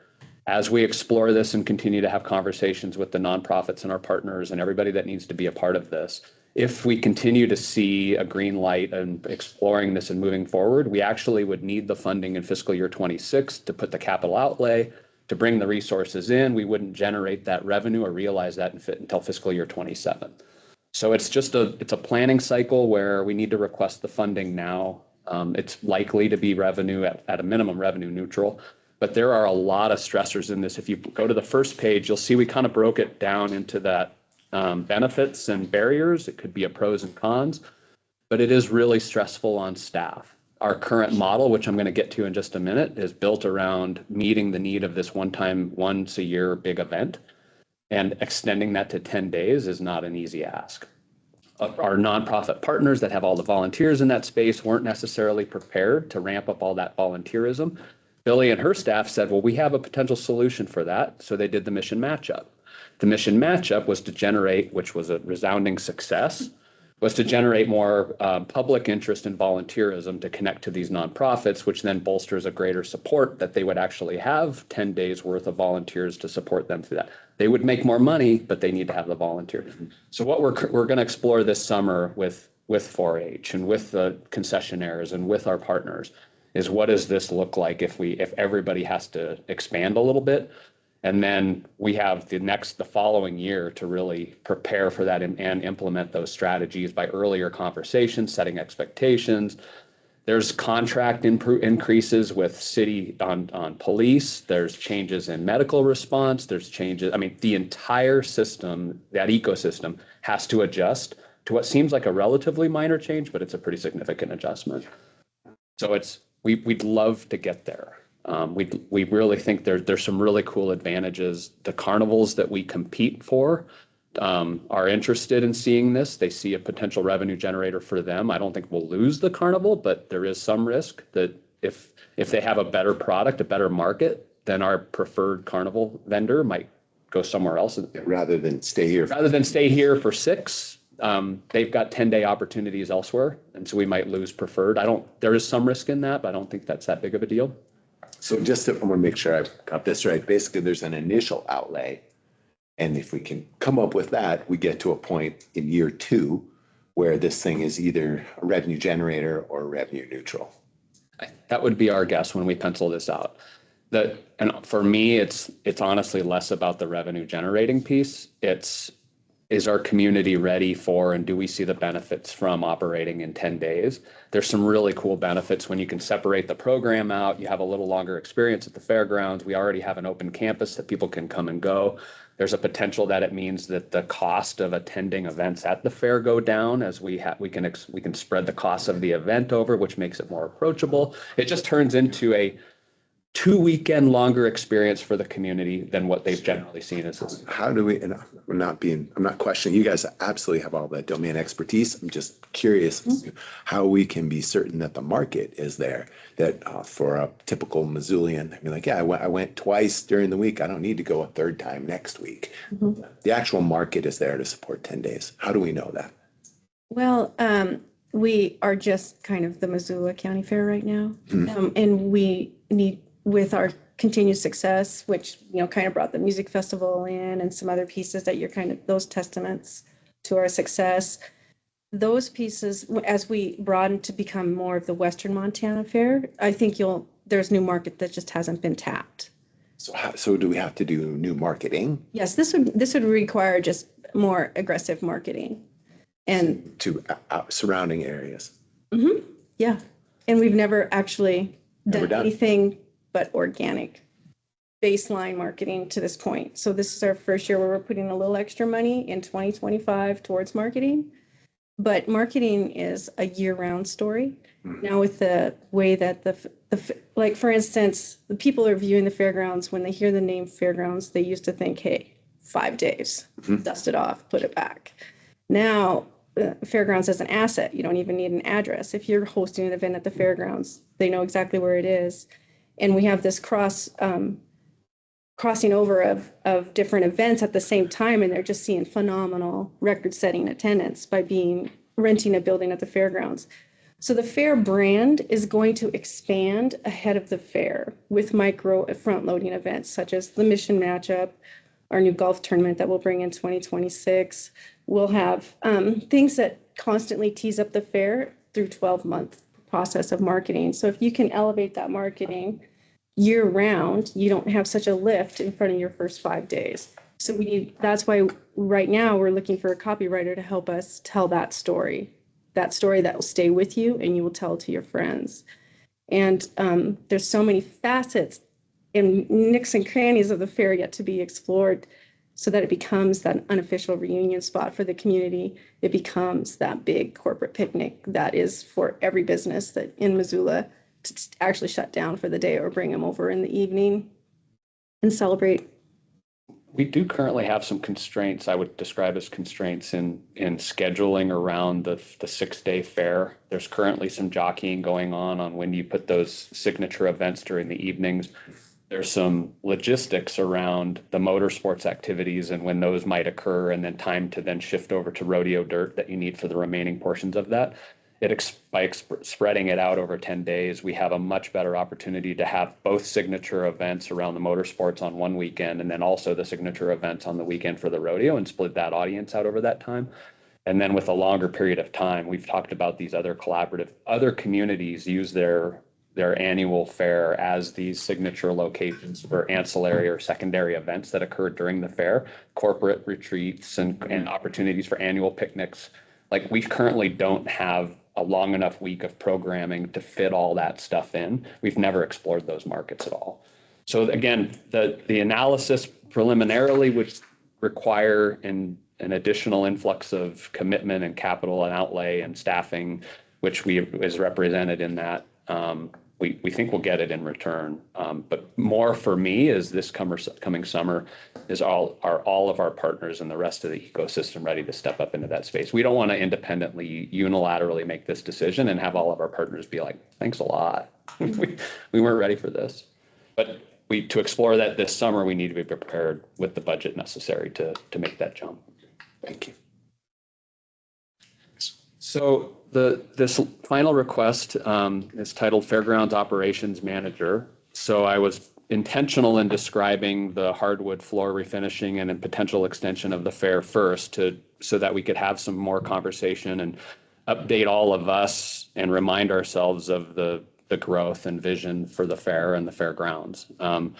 As we explore this and continue to have conversations with the nonprofits and our partners and everybody that needs to be a part of this, if we continue to see a green light and exploring this and moving forward, we actually would need the funding in fiscal year 26 to put the capital outlay, to bring the resources in. We wouldn't generate that revenue or realize that until fiscal year 27. So it's a planning cycle where we need to request the funding now. It's likely to be revenue at a minimum revenue neutral, but there are a lot of stressors in this. If you go to the first page, you'll see we kind of broke it down into that benefits and barriers. It could be a pros and cons, but it is really stressful on staff. Our current model, which I'm going to get to in just a minute, is built around meeting the need of this one-time, once-a-year big event, and extending that to 10 days is not an easy ask. Our nonprofit partners that have all the volunteers in that space weren't necessarily prepared to ramp up all that volunteerism. Billy and her staff said, well, we have a potential solution for that, so they did the mission matchup. The mission matchup was to generate, which was a resounding success, was to generate more public interest in volunteerism to connect to these nonprofits, which then bolsters a greater support that they would actually have 10 days worth of volunteers to support them through that. They would make more money, but they need to have the volunteers. So what we're going to explore this summer with 4-H and with the concessionaires and with our partners is what does this look like if everybody has to expand a little bit? And then we have the following year to really prepare for that and implement those strategies by earlier conversations, setting expectations. There's contract increases with city on police. There's changes in medical response. There's changes. The entire system, that ecosystem, has to adjust to what seems like a relatively minor change, but it's a pretty significant adjustment. So we'd love to get there. We really think there's some really cool advantages. The carnivals that we compete for are interested in seeing this. They see a potential revenue generator for them. I don't think we'll lose the carnival, but there is some risk that if they have a better product, a better market, then our preferred carnival vendor might go somewhere else. Rather than stay here. Rather than stay here for 6, they've got 10-day opportunities elsewhere, and so we might lose preferred. There is some risk in that, but I don't think that's that big of a deal. So I want to make sure I've got this right. Basically, there's an initial outlay. And if we can come up with that, we get to a point in year 2 where this thing is either a revenue generator or revenue neutral. That would be our guess when we pencil this out. And for me, it's honestly less about the revenue generating piece. Is our community ready for, and do we see the benefits from operating in 10 days? There's some really cool benefits when you can separate the program out. You have a little longer experience at the fairgrounds. We already have an open campus that people can come and go. There's a potential that it means that the cost of attending events at the fair go down as we can spread the cost of the event over, which makes it more approachable. It just turns into a 2-weekend longer experience for the community than what they've generally seen as this. How do we, and I'm not questioning, you guys absolutely have all that domain expertise. I'm just curious how we can be certain that the market is there, that for a typical Missoulian, I mean, like, yeah, I went twice during the week. I don't need to go a 3rd time next week. The actual market is there to support 10 days. How do we know that? Well, we are just kind of the Missoula County Fair right now. And we need, with our continued success, which, kind of brought the music festival in and some other pieces that you're kind of those testaments to our success. Those pieces, as we broaden to become more of the Western Montana Fair, I think there's new market that just hasn't been tapped. So do we have to do new marketing? Yes, this would require just more aggressive marketing and to surrounding areas. Yeah. And we've never actually done anything but organic. baseline marketing to this point. So this is our first year where we're putting a little extra money in 2025 towards marketing. But marketing is a year-round story. Now with the way that like, for instance, the people are viewing the fairgrounds, when they hear the name fairgrounds, they used to think, hey, 5 days, dust it off, put it back. Now, fairgrounds as an asset, you don't even need an address. If you're hosting an event at the fairgrounds, they know exactly where it is. And we have this crossing over of different events at the same time, and they're just seeing phenomenal record-setting attendance by renting a building at the fairgrounds. So the fair brand is going to expand ahead of the fair with micro front-loading events such as the Mission Matchup, our new golf tournament that we'll bring in 2026. We'll have things that constantly tease up the fair through 12-month process of marketing. So if you can elevate that marketing year-round, you don't have such a lift in front of your first 5 days. So that's why right now we're looking for a copywriter to help us tell that story that will stay with you and you will tell to your friends. And there's so many facets and nicks and crannies of the fair yet to be explored, so that it becomes that unofficial reunion spot for the community. It becomes that big corporate picnic that is for every business that in Missoula to actually shut down for the day or bring them over in the evening and celebrate. We do currently have some constraints, I would describe as constraints in scheduling around the 6-day fair. There's currently some jockeying going on when you put those signature events during the evenings. There's some logistics around the motorsports activities and when those might occur, and then time to then shift over to rodeo dirt that you need for the remaining portions of that. By spreading it out over 10 days, we have a much better opportunity to have both signature events around the motorsports on one weekend, and then also the signature events on the weekend for the rodeo, and split that audience out over that time. And then with a longer period of time, we've talked about these other communities use their annual fair as these signature locations for ancillary or secondary events that occur during the fair, corporate retreats and opportunities for annual picnics. Like, we currently don't have a long enough week of programming to fit all that stuff in. We've never explored those markets at all. So again, the analysis preliminarily would require an additional influx of commitment and capital and outlay and staffing, which is represented in that. We think we'll get it in return. But more for me is this coming summer are all of our partners and the rest of the ecosystem ready to step up into that space. We don't want to independently, unilaterally make this decision and have all of our partners be like, thanks a lot. We weren't ready for this. But to explore that this summer, we need to be prepared with the budget necessary to make that jump. Thank you. So this final request is titled Fairgrounds Operations Manager. So I was intentional in describing the hardwood floor refinishing and a potential extension of the fair first so that we could have some more conversation and update all of us and remind ourselves of the growth and vision for the fair and the fairgrounds. A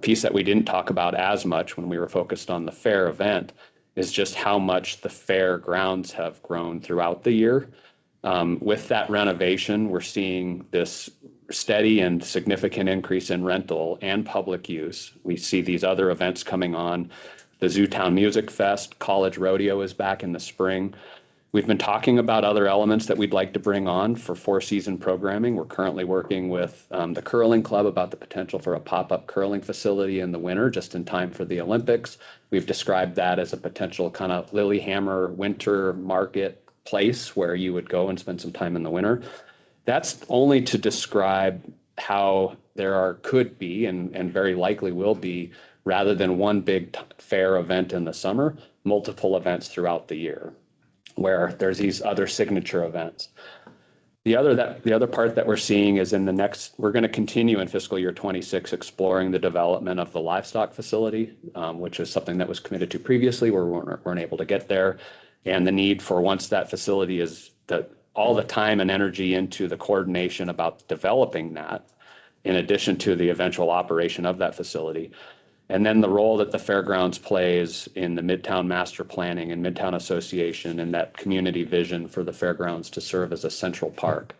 piece that we didn't talk about as much when we were focused on the fair event is just how much the fairgrounds have grown throughout the year. With that renovation, we're seeing this steady and significant increase in rental and public use. We see these other events coming on. The Zootown Music Fest, College Rodeo is back in the spring. We've been talking about other elements that we'd like to bring on for 4-season programming. We're currently working with the Curling Club about the potential for a pop-up curling facility in the winter, just in time for the Olympics. We've described that as a potential kind of Lilyhammer winter market place where you would go and spend some time in the winter. That's only to describe how could be and very likely will be, rather than one big fair event in the summer, multiple events throughout the year, where there's these other signature events. The other part that we're seeing is we're going to continue in fiscal year 26 exploring the development of the livestock facility, which is something that was committed to previously where we weren't able to get there. And the need for, once that facility is all the time and energy into the coordination about developing that, in addition to the eventual operation of that facility. And then the role that the fairgrounds plays in the Midtown Master Planning and Midtown Association and that community vision for the fairgrounds to serve as a central park.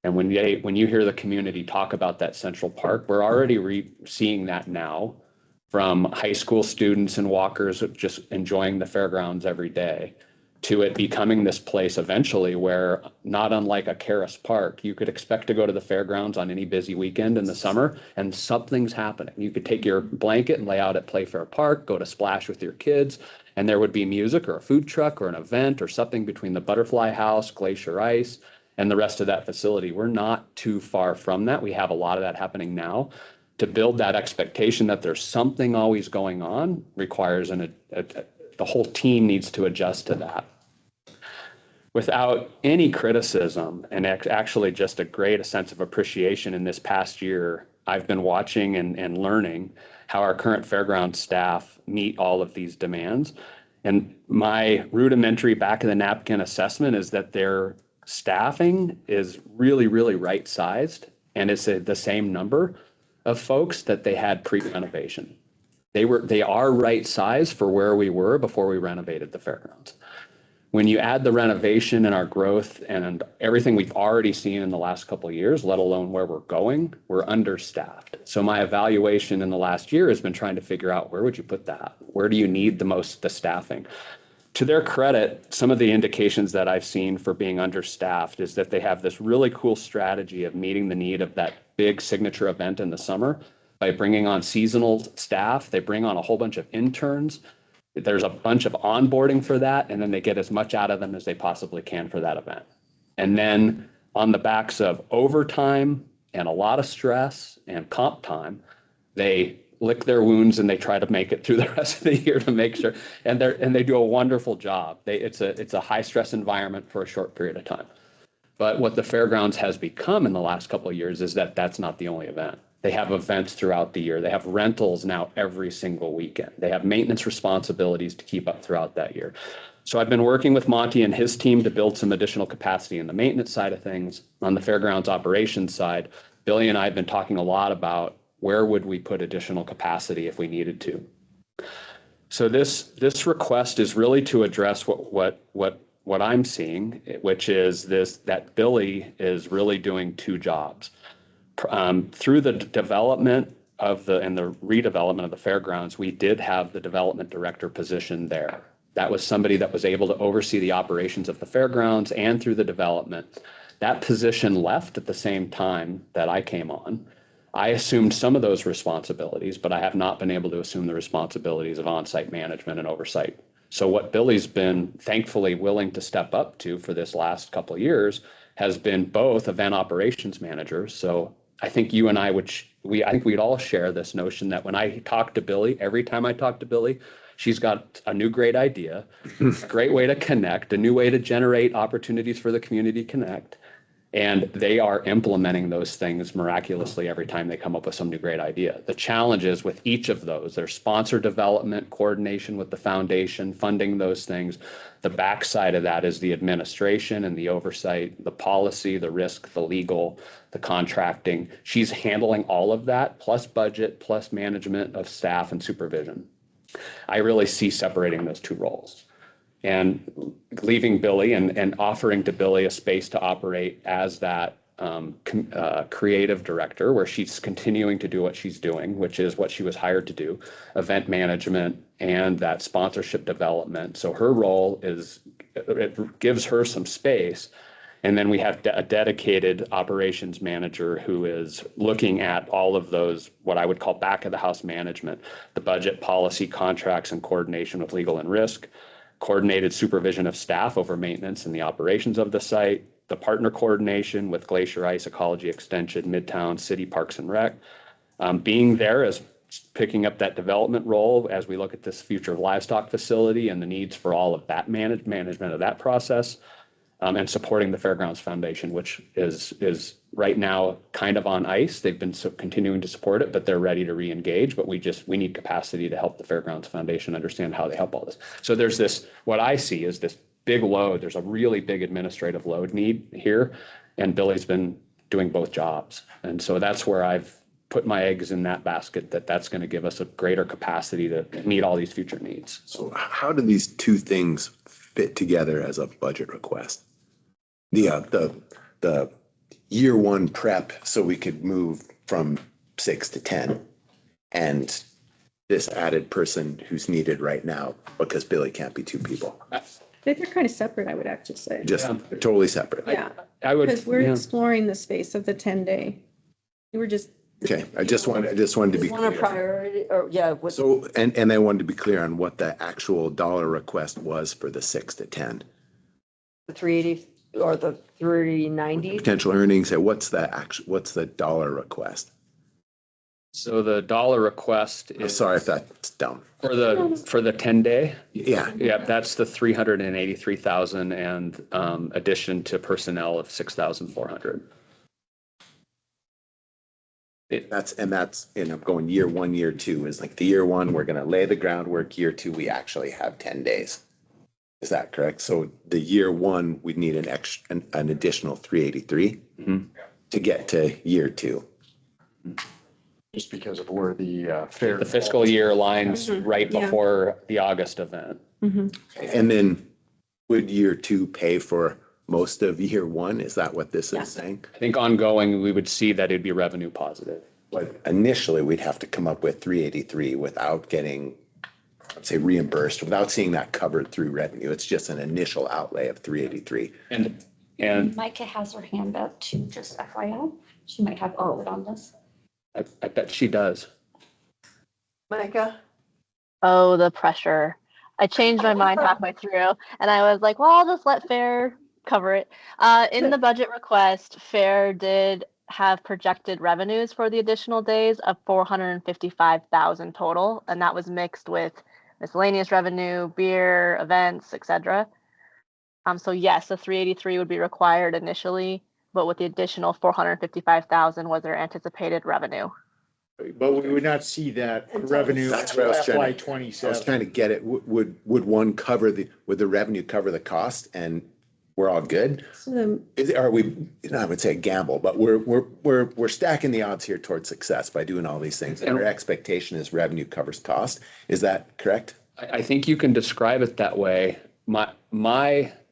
And when you hear the community talk about that central park, we're already seeing that now from high school students and walkers just enjoying the fairgrounds every day to it becoming this place eventually where, not unlike a Caris Park, you could expect to go to the fairgrounds on any busy weekend in the summer and something's happening. You could take your blanket and lay out at Playfair Park, go to Splash with your kids, and there would be music or a food truck or an event or something between the Butterfly House, Glacier Ice, and the rest of that facility. We're not too far from that. We have a lot of that happening now. To build that expectation that there's something always going on requires the whole team needs to adjust to that. Without any criticism, and actually just a great sense of appreciation in this past year, I've been watching and learning how our current fairground staff meet all of these demands. And my rudimentary back of the napkin assessment is that their staffing is really, really right sized, and it's the same number of folks that they had pre-renovation. They are right size for where we were before we renovated the fairgrounds. When you add the renovation and our growth and everything we've already seen in the last couple of years, let alone where we're going, we're understaffed. So my evaluation in the last year has been trying to figure out, where would you put that? Where do you need the staffing? To their credit, some of the indications that I've seen for being understaffed is that they have this really cool strategy of meeting the need of that big signature event in the summer by bringing on seasonal staff. They bring on a whole bunch of interns. There's a bunch of onboarding for that, and then they get as much out of them as they possibly can for that event. And then on the backs of overtime and a lot of stress and comp time, they lick their wounds and they try to make it through the rest of the year to make sure, and they do a wonderful job. It's a high stress environment for a short period of time. But what the fairgrounds has become in the last couple of years is that that's not the only event. They have events throughout the year. They have rentals now every single weekend. They have maintenance responsibilities to keep up throughout that year. So I've been working with Monty and his team to build some additional capacity in the maintenance side of things. On the fairgrounds operations side, Billy and I have been talking a lot about where would we put additional capacity if we needed to. So this request is really to address what I'm seeing, which is that Billy is really doing two jobs. Through the development and the redevelopment of the fairgrounds, we did have the development director position there. That was somebody that was able to oversee the operations of the fairgrounds and through the development. That position left at the same time that I came on. I assumed some of those responsibilities, but I have not been able to assume the responsibilities of on-site management and oversight. So what Billy's been thankfully willing to step up to for this last couple of years has been both event operations manager. So I think you and I I think we'd all share this notion that when I talk to Billy, every time I talk to Billy, she's got a new great idea, a great way to connect, a new way to generate opportunities for the community to connect. And they are implementing those things miraculously every time they come up with some new great idea. The challenge is with each of those, there's sponsor development, coordination with the foundation, funding those things. The backside of that is the administration and the oversight, the policy, the risk, the legal, the contracting. She's handling all of that, plus budget, plus management of staff and supervision. I really see separating those two roles. And leaving Billy and offering to Billy a space to operate as that creative director, where she's continuing to do what she's doing, which is what she was hired to do, event management and that sponsorship development. So her role it gives her some space. And then we have a dedicated operations manager who is looking at all of those, what I would call back of the house management, the budget, policy, contracts, and coordination with legal and risk, coordinated supervision of staff over maintenance and the operations of the site, the partner coordination with Glacier Ice, Ecology Extension, Midtown, City Parks and Rec, being there as picking up that development role as we look at this future livestock facility and the needs for all of that management of that process, and supporting the Fairgrounds Foundation, which is right now kind of on ice. They've been continuing to support it, but they're ready to re-engage. But we need capacity to help the Fairgrounds Foundation understand how they help all this. So there's this, what I see is this big load. There's a really big administrative load need here, and Billy's been doing both jobs. And so that's where I've put my eggs in that basket, that's going to give us a greater capacity to meet all these future needs. So how do these two things fit together as a budget request? The year one prep so we could move from 6 to 10, and this added person who's needed right now because Billy can't be two people. They're kind of separate, I would actually say. Just Yeah. totally separate. Yeah, I would, because we're yeah. exploring the space of the 10-day. We're just. Okay, I just wanted to be Want a clear. priority, or, yeah, what, So, and I wanted to be clear on what the actual dollar request was for the 6 to 10. the 380 or the 390? Potential earnings, what's the dollar request? So the dollar request I'm is sorry if that's dumb. for the 10-day. Yeah, Yeah, that's the 383,000 and addition to personnel of 6,400. that's, and I'm going year 1, year 2 is like the year 1, we're gonna lay the groundwork. Year 2, we actually have 10 days. Is that correct? So the year 1, we'd need an additional 383 Mhm. to get to year 2. Just because of where the fair. The fiscal year lines right Yeah. before the August event. And then would year 2 pay for most of year 1? Is that what this is saying? I think ongoing, we would see that it'd be revenue positive. But initially, we'd have to come up with 383 without getting, let's say, reimbursed, without seeing that covered through revenue. It's just an initial outlay of 383. And Micah has her hand up too, just FYI. She might have a word on this. I bet she does. Micah? Oh, the pressure. I changed my mind halfway through and I was like, well, I'll just let FAIR cover it. In the budget request, FAIR did have projected revenues for the additional days of 455,000 total, and that was mixed with miscellaneous revenue, beer, events, etc. So yes, the 383 would be required initially, but with the additional 455,000 was their anticipated revenue. But we would not see that revenue That's what I was FY trying I was 27. trying to get it. Would one cover would the revenue cover the cost and we're all good? So the Are we, I would say a gamble, but we're stacking the odds here towards success by doing all these things. And our expectation is revenue covers cost. Is that correct? I think you can describe it that way.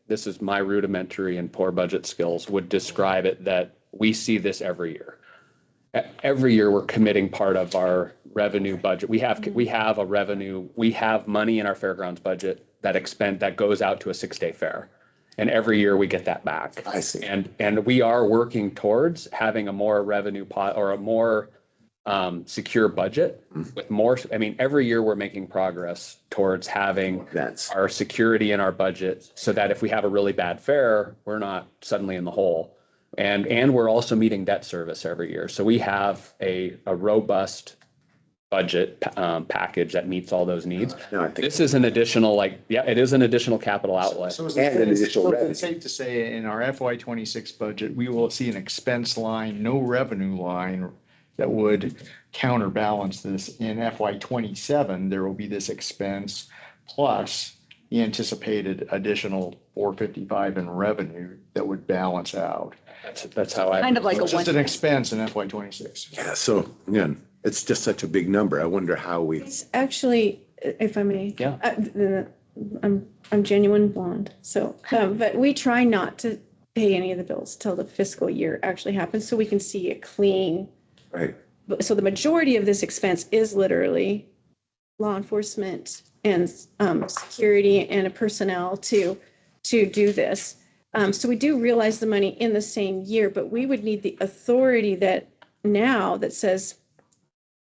This is my rudimentary and poor budget skills would describe it that we see this every year. Every year we're committing part of our revenue budget. We have a revenue, we have money in our fairgrounds budget that goes out to a 6-day fair. And every year we get that back. I see. And we are working towards having a more revenue pot or a more secure budget with more, I mean, every year we're making progress towards having Events. our security in our budget so that if we have a really bad fair, we're not suddenly in the hole. And we're also meeting debt service every year. So we have a robust budget package that meets all those needs. No, I think This is an additional, it is an additional capital outlay. So is And an additional revenue. it's safe to say in our FY 26 budget, we will see an expense line, no revenue line that would counterbalance this. In FY 27, there will be this expense plus the anticipated additional 455 in revenue that would balance out. That's how I. Kind of like a It's just one. an expense in FY 26. Yeah, so again, it's just such a big number. I wonder how we, It's actually, if I may. Yeah. I'm genuine blonde, so, but we try not to pay any of the bills till the fiscal year actually happens, so we can see a clean. right? So the majority of this expense is literally law enforcement and security and a personnel to do this. So we do realize the money in the same year, but we would need the authority that says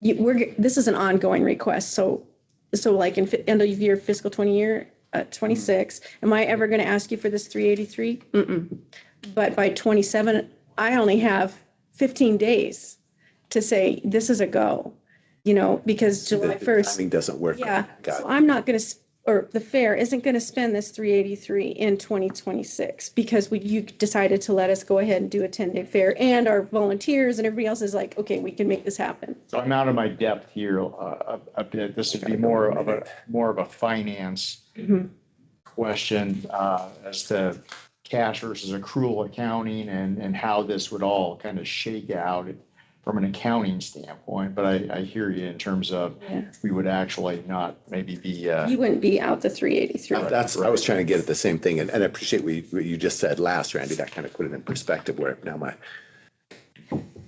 this is an ongoing request. So like in end of year fiscal 26, am I ever going to ask you for this 383? Mm-mm. But by 27, I only have 15 days to say this is a go, because July 1st. Timing doesn't work. Yeah, Got so it. I'm not going to, or the fair isn't going to spend this 383 in 2026 because you decided to let us go ahead and do a 10-day fair, and our volunteers and everybody else is like, okay, we can make this happen. So I'm out of my depth here a bit. This would be more of a finance question as to cash versus accrual accounting and how this would all kind of shake out from an accounting standpoint. But I hear you in terms of we would actually not maybe be. You wouldn't be out the 383. I was trying to get at the same thing, and I appreciate what you just said last, Randy. That kind of put it in perspective where now my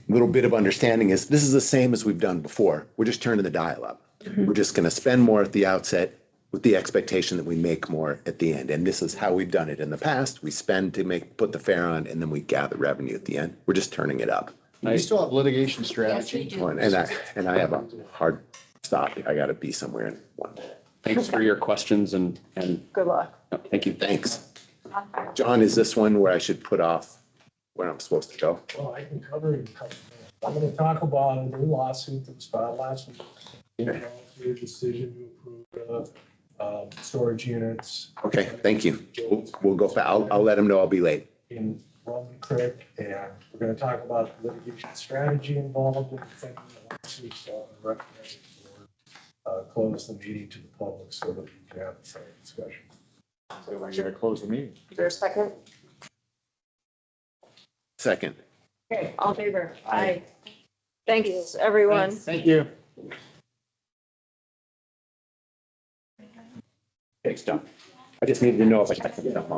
little bit of understanding is this is the same as we've done before. We're just turning the dial up. We're just going to spend more at the outset with the expectation that we make more at the end. And this is how we've done it in the past. We spend to put the fair on, and then we gather revenue at the end. We're just turning it up. You still have litigation Yes, we strategy. do. And I have a hard stop. I got to be somewhere in one. Thanks for your questions and Good luck. thank you. Thanks. John, is this one where I should put off where I'm supposed to go? Well, I can cover it in a couple minutes. I'm gonna talk about a new lawsuit that was filed last week. Your decision to approve the storage units Okay, thank you. We'll go, I'll let him know I'll be late. in Roman Creek, and we're gonna talk about litigation strategy involved in defending the lawsuit, so I recommend the board close the meeting to the public so that we can have a frank discussion. So we're gonna close the meeting. Is there a second? Second. Okay, all in favor? Aye. Thanks, everyone. Thank you. Thanks, John. I just needed to know if I checked something up.